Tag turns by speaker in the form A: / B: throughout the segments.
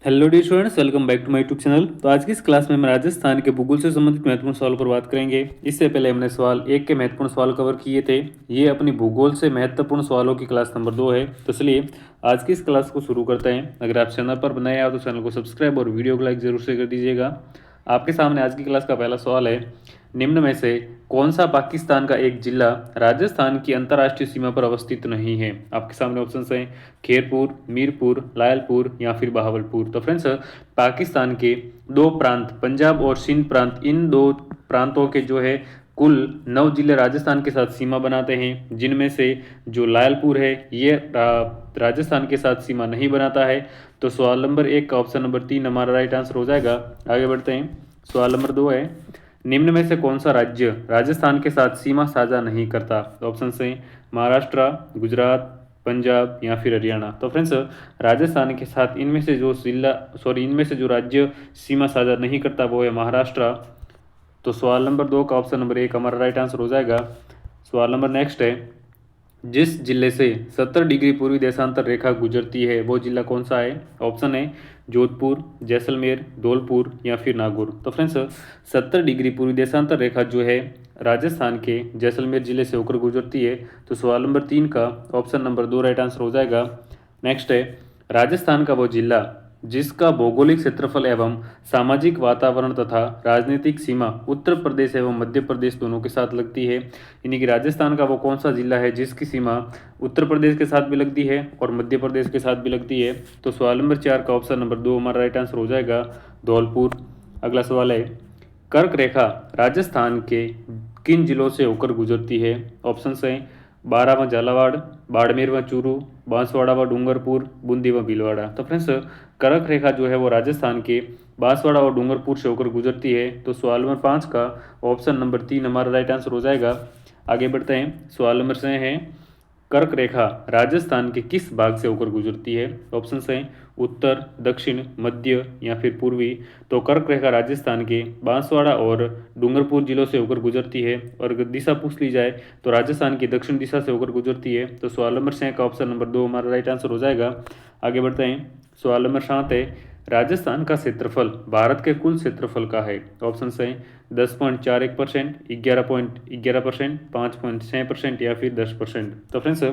A: Hello the students, welcome back to my YouTube channel. तो आज की इस क्लास में हम राजस्थान के भूगोल से संबंधित महत्वपूर्ण सवाल पर बात करेंगे। इससे पहले हमने सवाल एक के महत्वपूर्ण सवाल कवर किए थे। ये अपनी भूगोल से महत्वपूर्ण सवालों की क्लास नंबर 2 है। तो चलिए आज की इस क्लास को शुरू करते हैं। अगर आप चैनल पर बनाए हो तो चैनल को सब्सक्राइब और वीडियो को लाइक जरूर से कर दीजिएगा। आपके सामने आज की क्लास का पहला सवाल है, निम्न में से कौन सा पाकिस्तान का एक जिला राजस्थान की अंतर्राष्ट्रीय सीमा पर अवस्थित नहीं है। आपके सामने ऑप्शंस हैं खेरपुर, मीरपुर, लायलपुर या फिर बहावलपुर। तो फ्रेंड्स, पाकिस्तान के दो प्रांत पंजाब और सिंध प्रांत, इन दो प्रांतों के जो है कुल 9 जिले राजस्थान के साथ सीमा बनाते हैं, जिनमें से जो लायलपुर है ये राजस्थान के साथ सीमा नहीं बनाता है। तो सवाल नंबर 1 का ऑप्शन नंबर 3 हमारा राइट आंसर हो जाएगा। आगे बढ़ते हैं। सवाल नंबर 2 है, निम्न में से कौन सा राज्य राजस्थान के साथ सीमा साझा नहीं करता। ऑप्शन है महाराष्ट्र, गुजरात, पंजाब या फिर हरियाणा। तो फ्रेंड्स, राजस्थान के साथ इनमें से जो राज्य सीमा साझा नहीं करता वो है महाराष्ट्र। तो सवाल नंबर 2 का ऑप्शन नंबर 1 हमारा राइट आंसर हो जाएगा। सवाल नंबर नेक्स्ट है, जिस जिले से 70 डिग्री पूर्वी देशांतर रेखा गुजरती है वो जिला कौन सा है। ऑप्शन है जोधपुर, जैसलमेर, धौलपुर या फिर नागौर। तो फ्रेंड्स, 70 डिग्री पूर्वी देशांतर रेखा जो है राजस्थान के जैसलमेर जिले से होकर गुजरती है। तो सवाल नंबर 3 का ऑप्शन नंबर 2 राइट आंसर हो जाएगा। नेक्स्ट है, राजस्थान का वो जिला जिसका भौगोलिक क्षेत्रफल एवं सामाजिक वातावरण तथा राजनीतिक सीमा उत्तर प्रदेश एवं मध्य प्रदेश दोनों के साथ लगती है। यानी कि राजस्थान का वो कौन सा जिला है जिसकी सीमा उत्तर प्रदेश के साथ भी लगती है और मध्य प्रदेश के साथ भी लगती है। तो सवाल नंबर 4 का ऑप्शन नंबर 2 हमारा राइट आंसर हो जाएगा, धौलपुर। अगला सवाल है, कर्क रेखा राजस्थान के किन जिलों से होकर गुजरती है। ऑप्शन हैं बारां व झालावाड़, बाड़मेर व चूरू, बांसवाड़ा व डूंगरपुर, बूंदी व भीलवाड़ा। तो फ्रेंड्स, कर्क रेखा जो है वो राजस्थान के बांसवाड़ा और डूंगरपुर से होकर गुजरती है। तो सवाल नंबर 5 का ऑप्शन नंबर 3 हमारा राइट आंसर हो जाएगा। आगे बढ़ते हैं। सवाल नंबर 6 है, कर्क रेखा राजस्थान के किस भाग से होकर गुजरती है। ऑप्शन हैं उत्तर, दक्षिण, मध्य या फिर पूर्वी। तो कर्क रेखा राजस्थान के बांसवाड़ा और डूंगरपुर जिलों से होकर गुजरती है। और अगर दिशा पूछ ली जाए तो राजस्थान की दक्षिण दिशा से होकर गुजरती है। तो सवाल नंबर 6 का ऑप्शन नंबर 2 हमारा राइट आंसर हो जाएगा। आगे बढ़ते हैं। सवाल नंबर 7 है, राजस्थान का क्षेत्रफल भारत के कुल क्षेत्रफल का है। ऑप्शन हैं 10.41%, 11.11%, 5.6% या फिर 10%। तो फ्रेंड्स,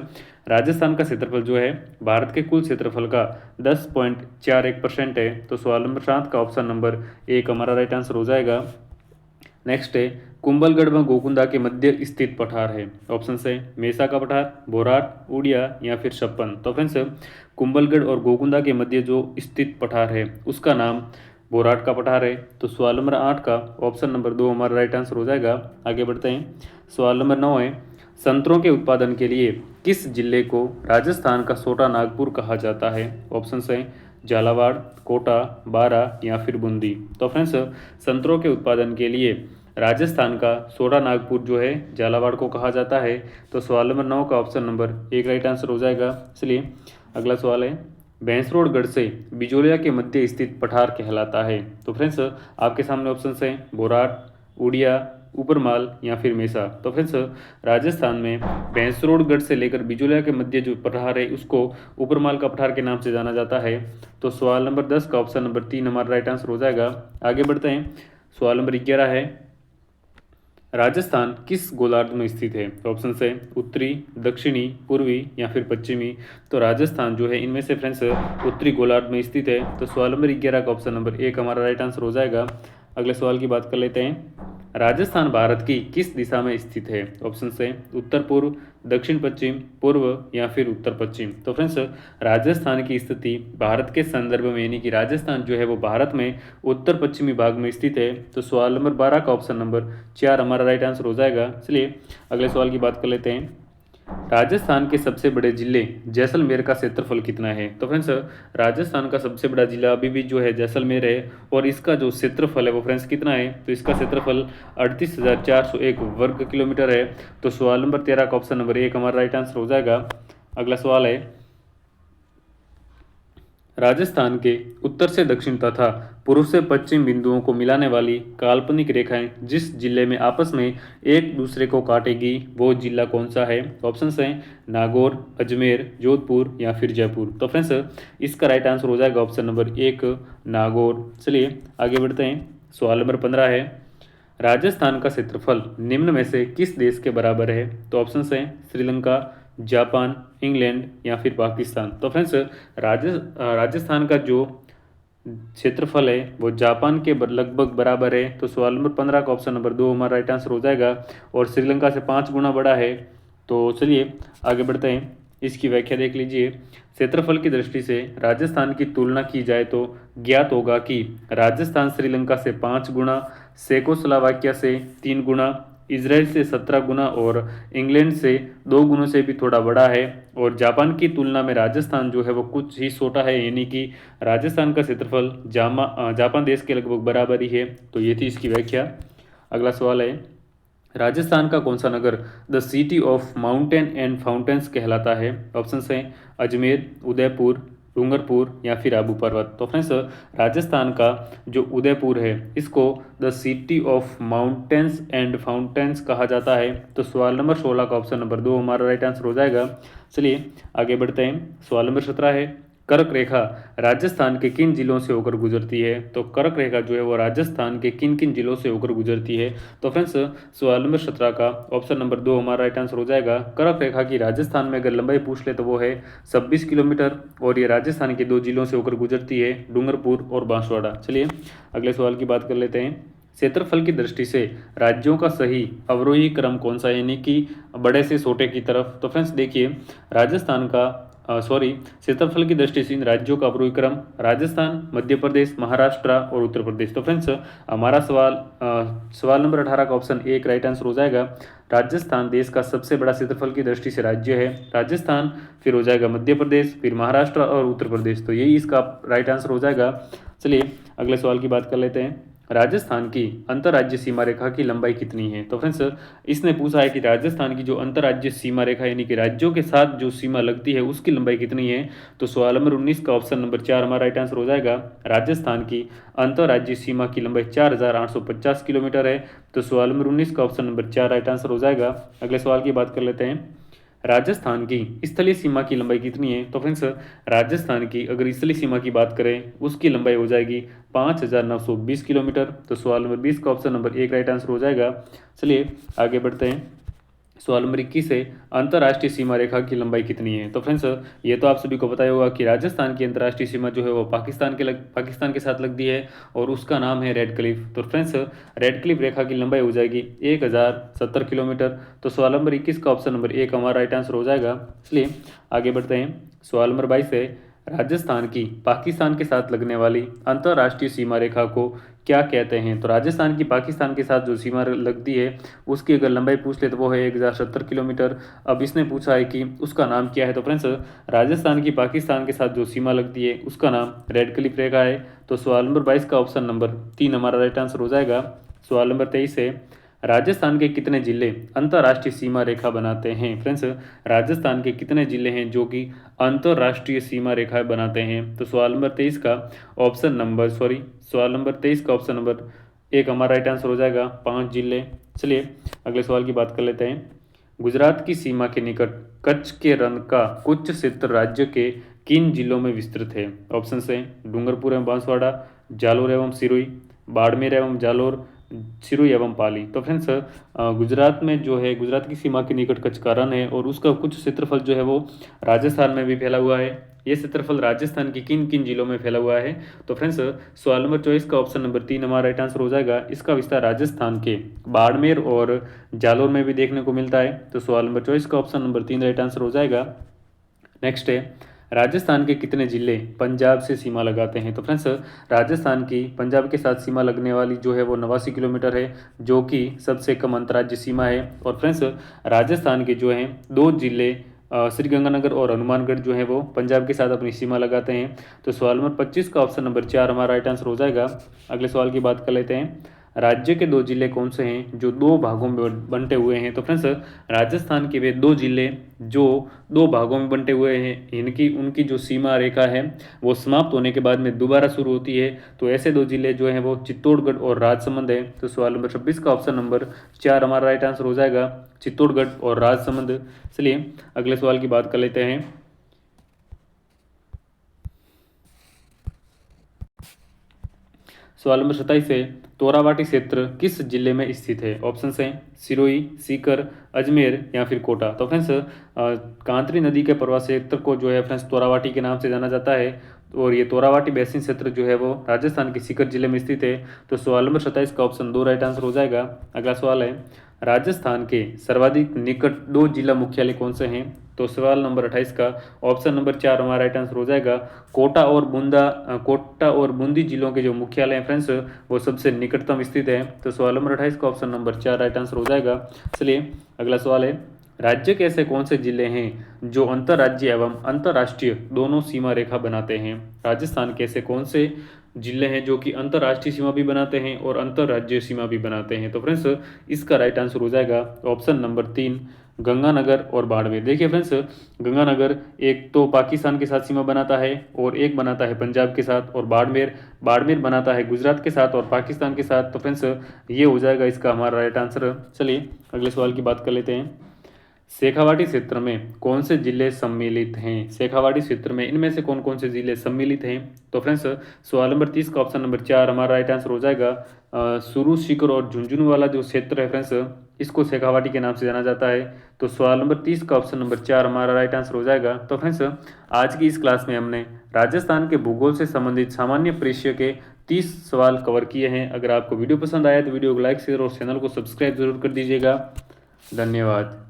A: राजस्थान का क्षेत्रफल जो है भारत के कुल क्षेत्रफल का 10.41% है। तो सवाल नंबर 7 का ऑप्शन नंबर 1 हमारा राइट आंसर हो जाएगा। नेक्स्ट है, कुंभलगढ़ व गोकुंदा के मध्य स्थित पठार है। ऑप्शन है मेसा का पठार, बोराट, उड़िया या फिर छप्पन। तो फ्रेंड्स, कुंभलगढ़ और गोकुंदा के मध्य जो स्थित पठार है उसका नाम बोराट का पठार है। तो सवाल नंबर 8 का ऑप्शन नंबर 2 हमारा राइट आंसर हो जाएगा। आगे बढ़ते हैं। सवाल नंबर 9 है, संतरों के उत्पादन के लिए किस जिले को राजस्थान का छोटा नागपुर कहा जाता है। ऑप्शन हैं झालावाड़, कोटा, बारा या फिर बूंदी। तो फ्रेंड्स, संतरों के उत्पादन के लिए राजस्थान का छोटा नागपुर जो है झालावाड़ को कहा जाता है। तो सवाल नंबर 9 का ऑप्शन नंबर 1 राइट आंसर हो जाएगा। चलिए अगला सवाल है, भैंसरोडगढ़ से बिजोलिया के मध्य स्थित पठार कहलाता है। तो फ्रेंड्स, आपके सामने ऑप्शन हैं बोराट, उड़िया, ऊपरमाल या फिर मेसा। तो फ्रेंड्स, राजस्थान में भैंसरोडगढ़ से लेकर बिजोलिया के मध्य जो पठार है उसको ऊपरमाल का पठार के नाम से जाना जाता है। तो सवाल नंबर 10 का ऑप्शन नंबर 3 हमारा राइट आंसर हो जाएगा। आगे बढ़ते हैं। सवाल नंबर 11 है, राजस्थान किस गोलार्ध में स्थित है। ऑप्शन है उत्तरी, दक्षिणी, पूर्वी या फिर पश्चिमी। तो राजस्थान जो है इनमें से फ्रेंड्स उत्तरी गोलार्ध में स्थित है। तो सवाल नंबर 11 का ऑप्शन नंबर 1 हमारा राइट आंसर हो जाएगा। अगले सवाल की बात कर लेते हैं। राजस्थान भारत की किस दिशा में स्थित है। ऑप्शन है उत्तर पूर्व, दक्षिण पश्चिम, पूर्व या फिर उत्तर पश्चिम। तो फ्रेंड्स, राजस्थान की स्थिति भारत के संदर्भ में यानी कि राजस्थान जो है वो भारत में उत्तर पश्चिमी भाग में स्थित है। तो सवाल नंबर 12 का ऑप्शन नंबर 4 हमारा राइट आंसर हो जाएगा। चलिए अगले सवाल की बात कर लेते हैं। राजस्थान के सबसे बड़े जिले जैसलमेर का क्षेत्रफल कितना है। तो फ्रेंड्स, राजस्थान का सबसे बड़ा जिला अभी भी जो है जैसलमेर है और इसका जो क्षेत्रफल है वो फ्रेंड्स कितना है। तो इसका क्षेत्रफल 38,401 वर्ग किलोमीटर है। तो सवाल नंबर 13 का ऑप्शन नंबर 1 हमारा राइट आंसर हो जाएगा। अगला सवाल है, राजस्थान के उत्तर से दक्षिण तथा पूर्व से पश्चिम बिंदुओं को मिलाने वाली काल्पनिक रेखाएं जिस जिले में आपस में एक दूसरे को काटेगी वो जिला कौन सा है? ऑप्शन हैं नागौर, अजमेर, जोधपुर या फिर जयपुर। तो फ्रेंड्स इसका राइट आंसर हो जाएगा ऑप्शन नंबर 1 नागौर। चलिए आगे बढ़ते हैं। सवाल नंबर 15 है, राजस्थान का क्षेत्रफल निम्न में से किस देश के बराबर है? तो ऑप्शन हैं श्रीलंका, जापान, इंग्लैंड या फिर पाकिस्तान। तो फ्रेंड्स राजस्थान का जो क्षेत्रफल है वो जापान के लगभग बराबर है। तो सवाल नंबर 15 का ऑप्शन नंबर 2 हमारा राइट आंसर हो जाएगा और श्रीलंका से 5 गुना बड़ा है। तो चलिए आगे बढ़ते हैं। इसकी व्याख्या देख लीजिए। क्षेत्रफल की दृष्टि से राजस्थान की तुलना की जाए तो ज्ञात होगा कि राजस्थान श्रीलंका से 5 गुना, चेकोस्लोवाकिया से 3 गुना, इजराइल से 17 गुना और इंग्लैंड से 2 गुनों से भी थोड़ा बड़ा है। और जापान की तुलना में राजस्थान जो है वो कुछ ही छोटा है, यानी कि राजस्थान का क्षेत्रफल जापान देश के लगभग बराबर ही है। तो ये थी इसकी व्याख्या। अगला सवाल है, राजस्थान का कौन सा नगर the city of mountain and fountains कहलाता है? ऑप्शन हैं अजमेर, उदयपुर, डूंगरपुर या फिर आबू पर्वत। तो फ्रेंड्स राजस्थान का जो उदयपुर है इसको the city of mountains and fountains कहा जाता है। तो सवाल नंबर 16 का ऑप्शन नंबर 2 हमारा राइट आंसर हो जाएगा। चलिए आगे बढ़ते हैं। सवाल नंबर 17 है, कर्क रेखा राजस्थान के किन जिलों से होकर गुजरती है? तो कर्क रेखा जो है वो राजस्थान के किन किन जिलों से होकर गुजरती है? तो फ्रेंड्स सवाल नंबर 17 का ऑप्शन नंबर 2 हमारा राइट आंसर हो जाएगा। कर्क रेखा की राजस्थान में अगर लंबाई पूछ ले तो वो है 26 किलोमीटर और ये राजस्थान के 2 जिलों से होकर गुजरती है, डूंगरपुर और बांसवाड़ा। चलिए अगले सवाल की बात कर लेते हैं। क्षेत्रफल की दृष्टि से राज्यों का सही अवरोही क्रम कौन सा है, यानी कि बड़े से छोटे की तरफ? तो फ्रेंड्स देखिए राजस्थान का क्षेत्रफल की दृष्टि से इन राज्यों का अवरोही क्रम राजस्थान, मध्य प्रदेश, महाराष्ट्र और उत्तर प्रदेश। तो फ्रेंड्स हमारा सवाल नंबर 18 का ऑप्शन 1 राइट आंसर हो जाएगा। राजस्थान देश का सबसे बड़ा क्षेत्रफल की दृष्टि से राज्य है। राजस्थान, फिर हो जाएगा मध्य प्रदेश, फिर महाराष्ट्र और उत्तर प्रदेश। तो यही इसका राइट आंसर हो जाएगा। चलिए अगले सवाल की बात कर लेते हैं। राजस्थान की अंतर्राज्यीय सीमा रेखा की लंबाई कितनी है? तो फ्रेंड्स इसने पूछा है कि राजस्थान की जो अंतर्राज्यीय सीमा रेखा यानी कि राज्यों के साथ जो सीमा लगती है उसकी लंबाई कितनी है? तो सवाल नंबर 19 का ऑप्शन नंबर 4 हमारा राइट आंसर हो जाएगा। राजस्थान की अंतर्राज्यीय सीमा की लंबाई 4850 किलोमीटर है। तो सवाल नंबर 19 का ऑप्शन नंबर 4 राइट आंसर हो जाएगा। अगले सवाल की बात कर लेते हैं। राजस्थान की स्थलीय सीमा की लंबाई कितनी है? तो फ्रेंड्स राजस्थान की अगर स्थलीय सीमा की बात करें उसकी लंबाई हो जाएगी 5920 किलोमीटर। तो सवाल नंबर 20 का ऑप्शन नंबर 1 राइट आंसर हो जाएगा। चलिए आगे बढ़ते हैं। सवाल नंबर 21 है, अंतर्राष्ट्रीय सीमा रेखा की लंबाई कितनी है? तो फ्रेंड्स ये तो आप सभी को पता ही होगा कि राजस्थान की अंतर्राष्ट्रीय सीमा जो है वो पाकिस्तान के साथ लगती है और उसका नाम है रेड क्लिफ। तो फ्रेंड्स रेड क्लिफ रेखा की लंबाई हो जाएगी 1070 किलोमीटर। तो सवाल नंबर 21 का ऑप्शन नंबर 1 हमारा राइट आंसर हो जाएगा। इसलिए आगे बढ़ते हैं। सवाल नंबर 22 है, राजस्थान की पाकिस्तान के साथ लगने वाली अंतर्राष्ट्रीय सीमा रेखा को क्या कहते हैं? तो राजस्थान की पाकिस्तान के साथ जो सीमा लगती है उसकी अगर लंबाई पूछ ले तो वो है 1070 किलोमीटर। अब इसने पूछा है कि उसका नाम क्या है? तो फ्रेंड्स राजस्थान की पाकिस्तान के साथ जो सीमा लगती है उसका नाम रेड क्लिफ रेखा है। तो सवाल नंबर 22 का ऑप्शन नंबर 3 हमारा राइट आंसर हो जाएगा। सवाल नंबर 23 है, राजस्थान के कितने जिले अंतर्राष्ट्रीय सीमा रेखा बनाते हैं? फ्रेंड्स राजस्थान के कितने जिले हैं जो कि अंतर्राष्ट्रीय सीमा रेखा बनाते हैं? तो सवाल नंबर 23 का ऑप्शन नंबर 1 हमारा राइट आंसर हो जाएगा 5 जिले। चलिए अगले सवाल की बात कर लेते हैं। गुजरात की सीमा के निकट कच्छ के रण का कुछ क्षेत्र राज्य के किन जिलों में विस्तृत है? ऑप्शन हैं डूंगरपुर एवं बांसवाड़ा, जालोर एवं सिरोही, बाड़मेर एवं जालोर, सिरोही एवं पाली। तो फ्रेंड्स गुजरात में जो है गुजरात की सीमा के निकट कच्छ का रण है और उसका कुछ क्षेत्रफल जो है वो राजस्थान में भी फैला हुआ है। ये क्षेत्रफल राजस्थान की किन किन जिलों में फैला हुआ है? तो फ्रेंड्स सवाल नंबर 24 का ऑप्शन नंबर 3 हमारा राइट आंसर हो जाएगा। इसका विस्तार राजस्थान के बाड़मेर और जालोर में भी देखने को मिलता है। तो सवाल नंबर 24 का ऑप्शन नंबर 3 राइट आंसर हो जाएगा। नेक्स्ट है, राजस्थान के कितने जिले पंजाब से सीमा लगाते हैं? तो फ्रेंड्स राजस्थान की पंजाब के साथ सीमा लगने वाली जो है वो 89 किलोमीटर है, जो कि सबसे कम अंतर्राज्यीय सीमा है। और फ्रेंड्स राजस्थान के जो हैं 2 जिले श्रीगंगानगर और हनुमानगढ़ जो है वो पंजाब के साथ अपनी सीमा लगाते हैं। तो सवाल नंबर 25 का ऑप्शन नंबर 4 हमारा राइट आंसर हो जाएगा। अगले सवाल की बात कर लेते हैं। राज्य के 2 जिले कौन से हैं जो 2 भागों में बंटे हुए हैं? तो फ्रेंड्स राजस्थान के वे 2 जिले जो 2 भागों में बंटे हुए हैं, इनकी उनकी जो सीमा रेखा है वो समाप्त होने के बाद में दोबारा शुरू होती है। तो ऐसे 2 जिले जो हैं वो चित्तौड़गढ़ और राजसमंद है। तो सवाल नंबर 26 का ऑप्शन नंबर 4 हमारा राइट आंसर हो जाएगा, चित्तौड़गढ़ और राजसमंद। चलिए अगले सवाल की बात कर लेते हैं। सवाल नंबर 27 है, तोरावाटी क्षेत्र किस जिले में स्थित है? ऑप्शन हैं सिरोही, सीकर, अजमेर या फिर कोटा। तो फ्रेंड्स कांतरी नदी के प्रवाह क्षेत्र को जो है फ्रेंड्स तोरावाटी के नाम से जाना जाता है और ये तोरावाटी बेसिन क्षेत्र जो है वो राजस्थान के सीकर जिले में स्थित है। तो सवाल नंबर 27 का ऑप्शन 2 राइट आंसर हो जाएगा। अगला सवाल है, राजस्थान के सर्वाधिक निकट 2 जिला मुख्यालय कौन से हैं? तो सवाल नंबर 28 का ऑप्शन नंबर 4 हमारा राइट आंसर हो जाएगा। कोटा और बूंदी जिलों के जो मुख्यालय हैं फ्रेंड्स वो सबसे निकटतम स्थित है। तो सवाल नंबर 28 का ऑप्शन नंबर 4 राइट आंसर हो जाएगा। चलिए अगला सवाल है, राज्य के ऐसे कौन से जिले हैं जो अंतर्राज्यीय एवं अंतर्राष्ट्रीय दोनों सीमा रेखा बनाते हैं? राजस्थान के ऐसे कौन से जिले हैं जो कि अंतर्राष्ट्रीय सीमा भी बनाते हैं और अंतर्राज्यीय सीमा भी बनाते हैं? तो फ्रेंड्स इसका राइट आंसर हो जाएगा ऑप्शन नंबर 3 गंगानगर और बाड़मेर। देखिए फ्रेंड्स गंगानगर एक तो पाकिस्तान के साथ सीमा बनाता है और एक बनाता है पंजाब के साथ, और बाड़मेर बनाता है गुजरात के साथ और पाकिस्तान के साथ। तो फ्रेंड्स ये हो जाएगा इसका हमारा राइट आंसर। चलिए अगले सवाल की बात कर लेते हैं। शेखावाटी क्षेत्र में कौन से जिले सम्मिलित हैं? शेखावाटी क्षेत्र में इनमें से कौन कौन से जिले सम्मिलित हैं? तो फ्रेंड्स सवाल नंबर 30 का ऑप्शन नंबर 4 हमारा राइट आंसर हो जाएगा। सुरू, सीकर और झुंझुनू वाला जो क्षेत्र है फ्रेंड्स इसको शेखावाटी के नाम से जाना जाता है। तो सवाल नंबर 30 का ऑप्शन नंबर 4 हमारा राइट आंसर हो जाएगा। तो फ्रेंड्स आज की इस क्लास में हमने राजस्थान के भूगोल से संबंधित सामान्य परिचय के 30 सवाल कवर किए हैं। अगर आपको वीडियो पसंद आया तो वीडियो को लाइक, शेयर और चैनल को सब्सक्राइब जरूर कर दीजिएगा। धन्यवाद।